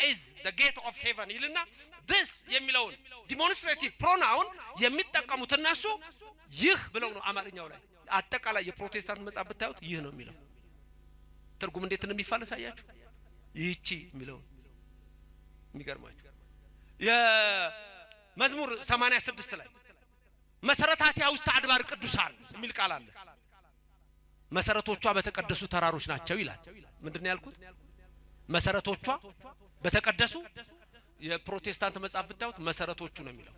is the gate of heaven ይልና this የሚለውን demonstrative pronoun የሚጠቀሙት እነሱ ይህ ብለው ነው አማርኛው ላይ አጠቃላይ የፕሮቴስታንት መጽሐፍ ብታዩት ይህ ነው የሚለው ትርጉም እንዴት እንደሚፋለስ አያችሁ ይህቺ የሚለው የሚገርማችሁ የመዝሙር 86 ላይ መሰረታቲያ ውስጥ አድባር ቅዱሳን የሚል ቃል አለ መሰረቶቿ በተቀደሱ ተራሮች ናቸው ይላል ምንድነው ያልኩት መሰረቶቿ በተቀደሱ የፕሮቴስታንት መጽሐፍ ብታዩት መሰረቶቹ ነው የሚለው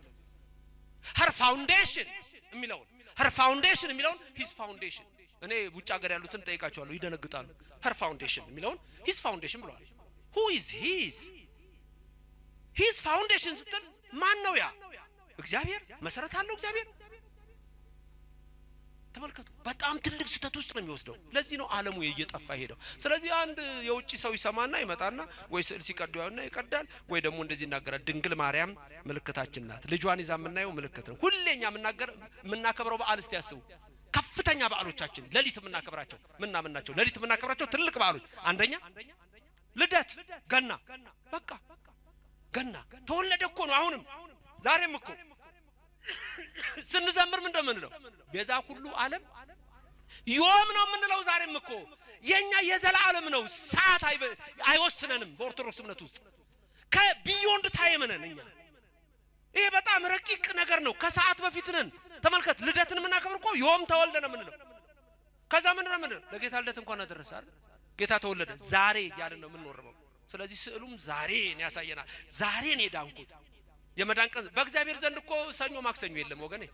her foundation የሚለውን his foundation እኔ ውጭ ሀገር ያሉትን ጠይቃቸዋለሁ ይደነግጣሉ her foundation የሚለውን his foundation ብለዋል who is his foundation ስትል ማን ነው ያ እግዚአብሔር መሰረት አለው እግዚአብሔር ተመልከቱ በጣም ትልቅ ስተት ውስጥ ነው የሚወስደው ለዚህ ነው ዓለሙ እየጠፋ ሄደው ስለዚህ አንድ የውጭ ሰው ይሰማና ይመጣና ወይ ስዕል ሲቀደው ያውና ይቀዳል ወይ ደግሞ እንደዚህ ይናገራል ድንግል ማርያም ምልክታችን ናት ልጇን ይዛ ምናየው ምልክት ነው ሁሌኛ ምናከብረው በዓል እስቲ ያስቡ ከፍተኛ በዓሎቻችን ለሊት ምናከብራቸው ምናምናቸው ለሊት ምናከብራቸው ትልቅ በዓሎች አንደኛ ልደት ገና በቃ ገና ተወለደ እኮ ነው አሁንም ዛሬም እኮ ስንዘምር ምን እንደምንለው ቤዛ ሁሉ ዓለም ዮም ነው ምንለው ዛሬም እኮ የኛ የዘላለም ነው ሰዓት አይወስነንም በኦርቶዶክስ እምነት ውስጥ ከቢዮንድ ታይም ነን እኛ ይሄ በጣም ረቂቅ ነገር ነው ከሰዓት በፊት ነን ተመልከት ልደትን ምናከብር እኮ ዮም ተወለደ ነው ምንለው ከዛ ምን ለጌታ ልደት እንኳን አደረሰ አይደል ጌታ ተወለደ ዛሬ ያለን ነው ምንኖርበው ስለዚህ ስዕሉም ዛሬን ያሳየናል ዛሬን የዳንኩት የመዳን ቀን በእግዚአብሔር ዘንድ እኮ ሰኞ ማክሰኞ የለም ወገኔ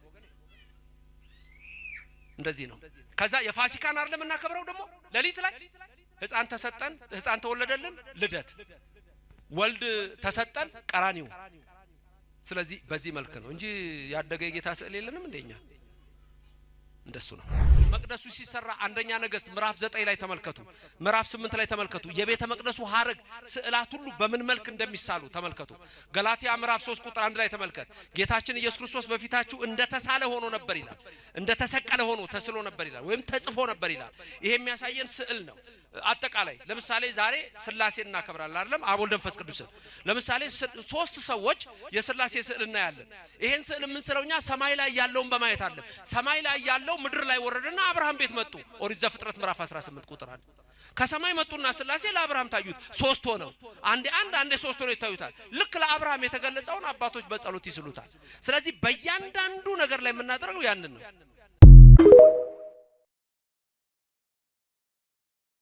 እንደዚህ ነው ከዛ የፋሲካን አይደለም እናከብረው ደግሞ ለሊት ላይ ህፃን ተሰጠን ህፃን ተወለደልን ልደት ወልድ ተሰጠን ቀራኒው ስለዚህ በዚህ መልኩ ነው እንጂ ያደገ የጌታ ስዕል የለንም እንደኛ እንደሱ ነው መቅደሱ ሲሰራ አንደኛ ነገስት ምዕራፍ 9 ላይ ተመልከቱ ምዕራፍ 8 ላይ ተመልከቱ የቤተ መቅደሱ ሐረግ ስዕላት ሁሉ በምን መልኩ እንደሚሳሉ ተመልከቱ ገላትያ ምዕራፍ 3 ቁጥር 1 ላይ ተመልከቱ ጌታችን ኢየሱስ ክርስቶስ በፊታችሁ እንደተሳለ ሆኖ ነበር ይላል እንደተሰቀለ ሆኖ ተስሎ ነበር ይላል ወይም ተጽፎ ነበር ይላል ይሄ የሚያሳየን ስዕል ነው አጠቃላይ ለምሳሌ ዛሬ ስላሴን እናከብራለን አይደለም አብ ወልድ መንፈስ ቅዱስ ለምሳሌ ሶስት ሰዎች የስላሴ ስዕል እናያለን ይሄን ስዕል ምን ስለውኛ ሰማይ ላይ ያለውን በማየት አለ ሰማይ ላይ ያለው ምድር ላይ ወረደና አብርሃም ቤት መጡ ኦሪት ዘፍጥረት ምዕራፍ 18 ቁጥር 1 ከሰማይ መጡና ስላሴ ለአብርሃም ታዩት ሶስት ሆነው አንዴ ሶስት ሆነው ይታዩታል ልክ ለአብርሃም የተገለጸውን አባቶች በጸሎት ይስሉታል ስለዚህ በእያንዳንዱ ነገር ላይ የምናደርገው ያንን ነው